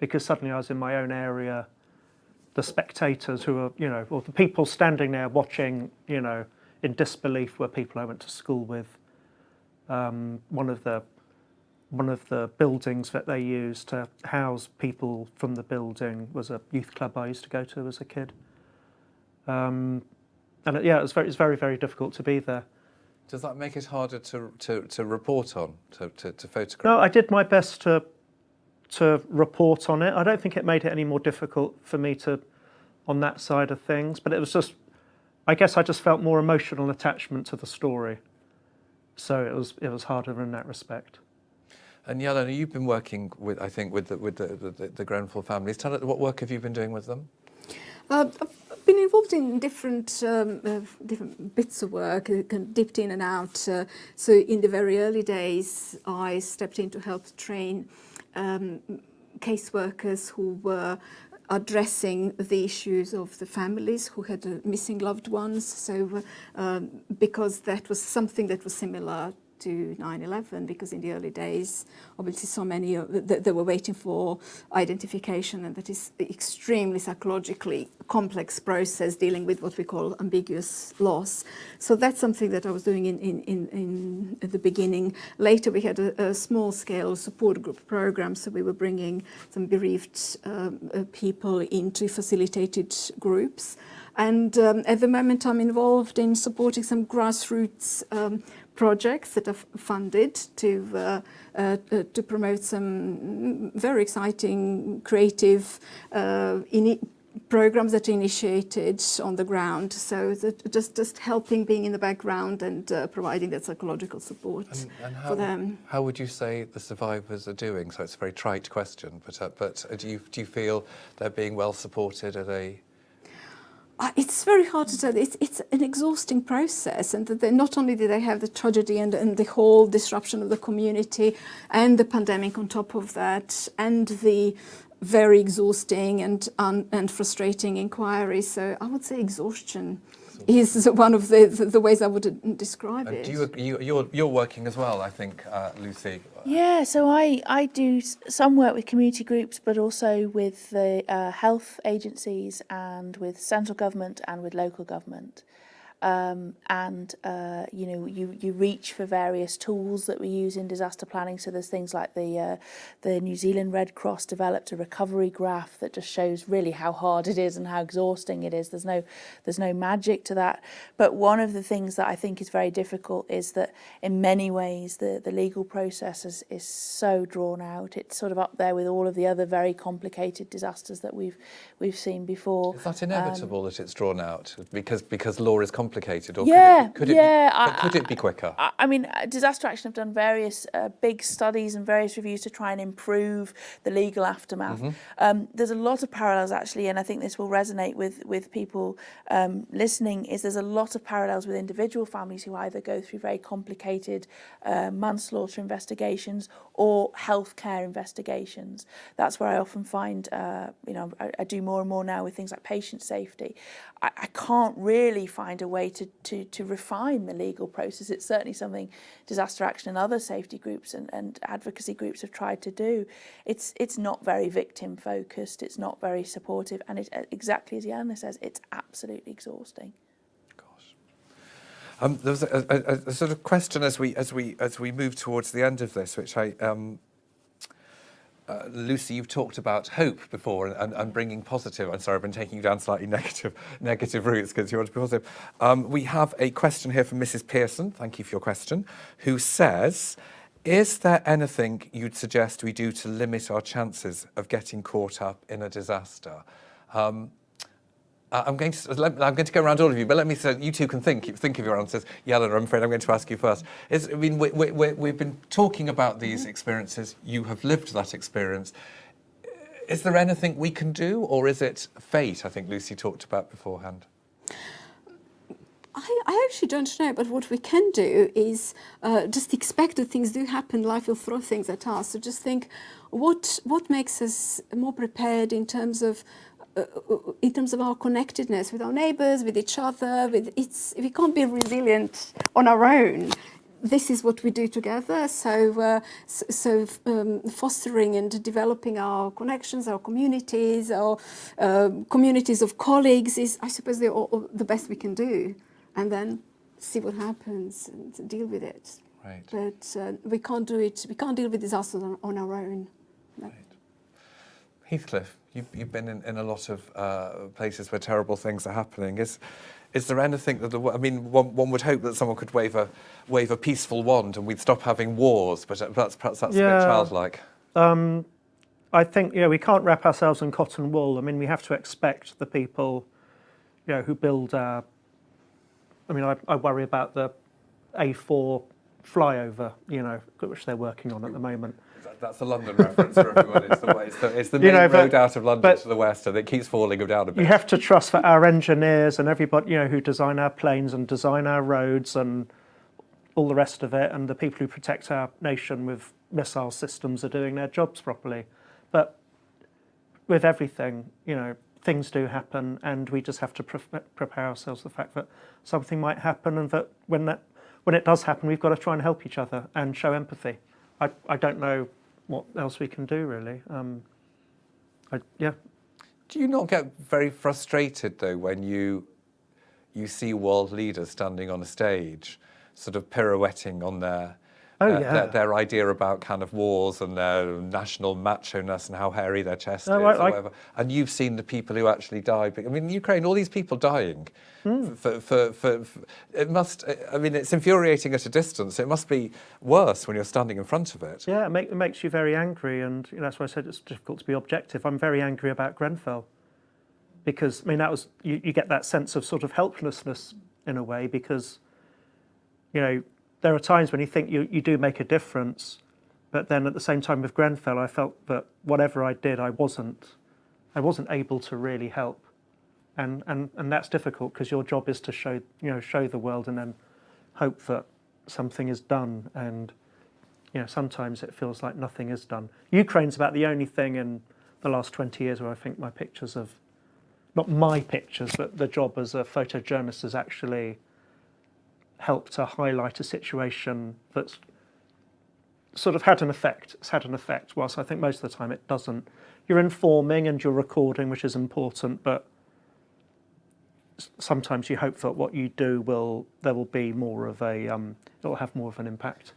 Because suddenly I was in my own area, the spectators who are, or the people standing there watching, in disbelief were people I went to school with. One of the buildings that they used to house people from the building was a youth club I used to go to as a kid. It's very, very difficult to be there. Does that make it harder to report on, to photograph? No, I did my best to report on it. I don't think it made it any more difficult for me on that side of things, but it was just, I guess I just felt more emotional attachment to the story. So it was harder in that respect. And Jelena, you've been working with the Grenfell families. Tell us, what work have you been doing with them? I've been involved in different bits of work, dipped in and out. So in the very early days, I stepped in to help train caseworkers who were addressing the issues of the families who had missing loved ones. So because that was something that was similar to 9/11, because in the early days, obviously so many they were waiting for identification, and that is extremely psychologically complex process dealing with what we call ambiguous loss. So that's something that I was doing in at the beginning. Later we had a small-scale support group program, so we were bringing some bereaved people into facilitated groups. And at the moment I'm involved in supporting some grassroots projects that are funded to promote some very exciting, creative programs that are initiated on the ground. So just helping, being in the background and providing that psychological support for them. How would you say the survivors are doing? So it's a very trite question, but do you feel they're being well supported? Are they? It's very hard to tell. It's an exhausting process, and not only do they have the tragedy and the whole disruption of the community and the pandemic on top of that, and the very exhausting and frustrating inquiry. So I would say exhaustion is one of the ways I would describe it. You're working as well, I think, Lucy. Yeah, so I do some work with community groups, but also with the health agencies and with central government and with local government. you reach for various tools that we use in disaster planning. So there's things like the New Zealand Red Cross developed a recovery graph that just shows really how hard it is and how exhausting it is. There's no magic to that. But one of the things that I think is very difficult is that in many ways the legal process is so drawn out. It's sort of up there with all of the other very complicated disasters that we've seen before. Is that inevitable that it's drawn out because law is complicated, or could it be quicker? I mean, Disaster Action have done various big studies and various reviews to try and improve the legal aftermath. There's a lot of parallels actually, and I think this will resonate with people listening. There's a lot of parallels with individual families who either go through very complicated manslaughter investigations or healthcare investigations. That's where I often find, I do more and more now with things like patient safety. I can't really find a way to refine the legal process. It's certainly something Disaster Action and other safety groups and advocacy groups have tried to do. It's not very victim focused. It's not very supportive, and it, exactly as Jelena says, it's absolutely exhausting. Gosh. There was a sort of question as we move towards the end of this, which Lucy, you've talked about hope before and bringing positive. I'm sorry, I've been taking you down slightly negative routes because you want to be positive. We have a question here from Mrs. Pearson. Thank you for your question. Who says, is there anything you'd suggest we do to limit our chances of getting caught up in a disaster? I'm going to go around all of you, but let me say you two can think of your answers. Jelena, I'm afraid I'm going to ask you first. We've been talking about these experiences. You have lived that experience. Is there anything we can do, or is it fate? I think Lucy talked about beforehand. I actually don't know, but what we can do is just expect that things do happen. Life will throw things at us. So just think, what makes us more prepared in terms of our connectedness with our neighbours, with each other. We can't be resilient on our own. This is what we do together. So fostering and developing our connections, our communities of colleagues is, I suppose, the best we can do. And then see what happens and deal with it. Right. But we can't do it. We can't deal with disasters on our own. Right. Heathcliff, you've been in a lot of places where terrible things are happening. Is there anything that one would hope that someone could wave a peaceful wand and we'd stop having wars, but perhaps that's a bit childlike. I think we can't wrap ourselves in cotton wool. I mean, we have to expect the people, who build our. I worry about the A4 flyover, which they're working on at the moment. That's a London reference for everyone. It's the main road out of London to the west, and it keeps falling down a bit. You have to trust that our engineers and everybody, who design our planes and design our roads and all the rest of it, and the people who protect our nation with missile systems are doing their jobs properly. But with everything, things do happen, and we just have to prepare ourselves for the fact that something might happen, and that when it does happen, we've got to try and help each other and show empathy. I don't know what else we can do, really. Do you not get very frustrated, though, when you see world leaders standing on a stage, sort of pirouetting on their idea about kind of wars and their national macho-ness and how hairy their chest is or whatever, and you've seen the people who actually die. I mean, Ukraine, all these people dying. It must. It's infuriating at a distance. It must be worse when you're standing in front of it. Yeah, it makes you very angry, and that's why I said it's difficult to be objective. I'm very angry about Grenfell, because that was you get that sense of sort of helplessness in a way, because there are times when you think you do make a difference, but then at the same time with Grenfell, I felt that whatever I did, I wasn't able to really help. And that's difficult, because your job is to show the world and then hope that something is done. And sometimes it feels like nothing is done. Ukraine's about the only thing in the last 20 years where I think my pictures of, not my pictures, but the job as a photojournalist has actually helped to highlight a situation that's sort of had an effect. It's had an effect, whilst I think most of the time it doesn't. You're informing and you're recording, which is important, but sometimes you hope that what you do there will be more of a it'll have more of an impact.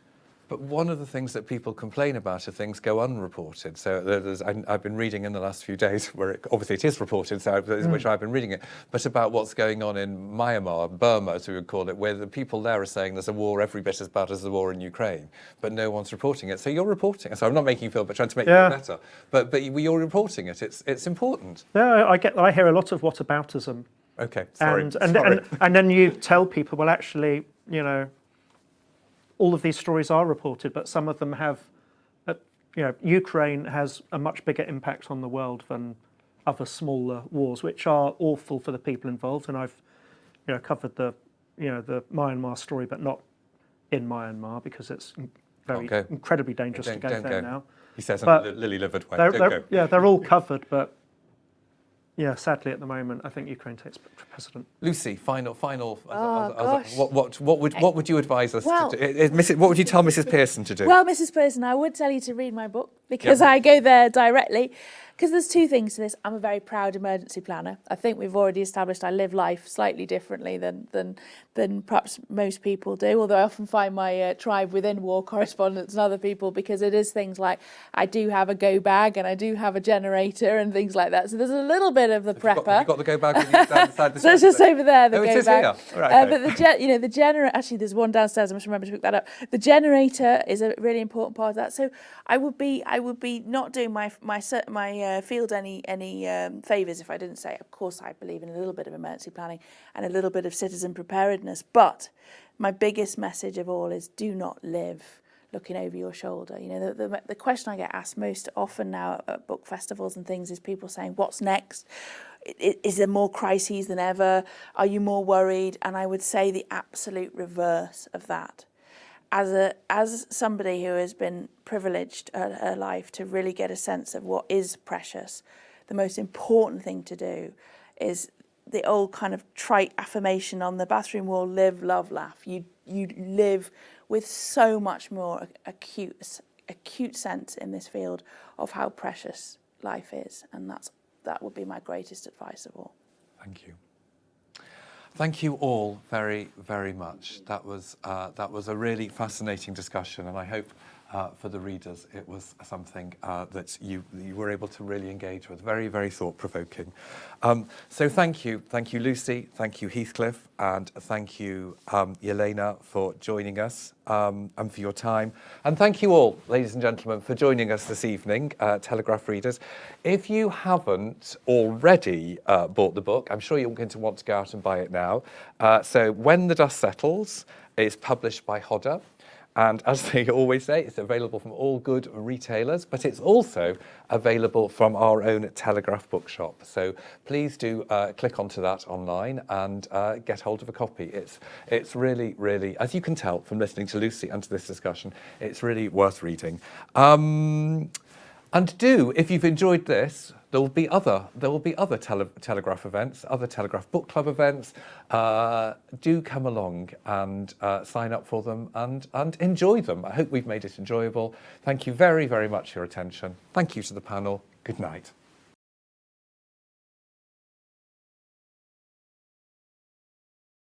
But one of the things that people complain about are things go unreported. So I've been reading in the last few days, where obviously it is reported, so which I've been reading it, but about what's going on in Myanmar, Burma as we would call it, where the people there are saying there's a war every bit as bad as the war in Ukraine, but no one's reporting it. So you're reporting it. So I'm not making you feel, but trying to make you feel better. But you're reporting it. It's important. Yeah, I hear a lot of whataboutism. Okay, sorry. And then you tell people, well, actually, you know, all of these stories are reported, but some of them have, you know, Ukraine has a much bigger impact on the world than other smaller wars, which are awful for the people involved. And I've, you know, covered the Myanmar story, but not in Myanmar because it's incredibly dangerous to go there now. He says in a lily-livered way. Don't go. Yeah, they're all covered, but yeah, sadly at the moment, I think Ukraine takes precedent. Lucy, final. Gosh. What would you advise us to do? What would you tell Mrs. Pearson to do? Well, Mrs. Pearson, I would tell you to read my book because I go there directly. Because there's two things to this. I'm a very proud emergency planner. I think we've already established I live life slightly differently than perhaps most people do, although I often find my tribe within war correspondents and other people, because it is things like I do have a go bag and I do have a generator and things like that. So there's a little bit of the prepper. Have you got the go bag with you down inside the So it's just over there, the go bag. Here. Right, okay. But the generator, actually there's one downstairs, I must remember to pick that up. The generator is a really important part of that. So I would be not doing my field any favours if I didn't say, of course, I believe in a little bit of emergency planning and a little bit of citizen preparedness. But my biggest message of all is do not live looking over your shoulder. You know, the question I get asked most often now at book festivals and things is people saying, what's next? Is there more crises than ever? Are you more worried? And I would say the absolute reverse of that. As somebody who has been privileged her life to really get a sense of what is precious, the most important thing to do is the old kind of trite affirmation on the bathroom wall: live, love, laugh. You live with so much more acute sense in this field of how precious life is, and that would be my greatest advice of all. Thank you. Thank you all very, very much. That was a really fascinating discussion, and I hope for the readers it was something that you were able to really engage with. Very, very thought-provoking. So thank you, Lucy, thank you, Heathcliff, and thank you, Jelena, for joining us and for your time. And thank you all, ladies and gentlemen, for joining us this evening, Telegraph readers. If you haven't already bought the book, I'm sure you're going to want to go out and buy it now. So When the Dust Settles is published by Hodder. And as they always say, it's available from all good retailers, but it's also available from our own Telegraph bookshop. So please do click onto that online and get hold of a copy. It's really, really, as you can tell from listening to Lucy and to this discussion, it's really worth reading. And if you've enjoyed this, there will be other Telegraph events, other Telegraph Book Club events. Do come along and sign up for them and enjoy them. I hope we've made it enjoyable. Thank you very, very much for your attention. Thank you to the panel. Good night.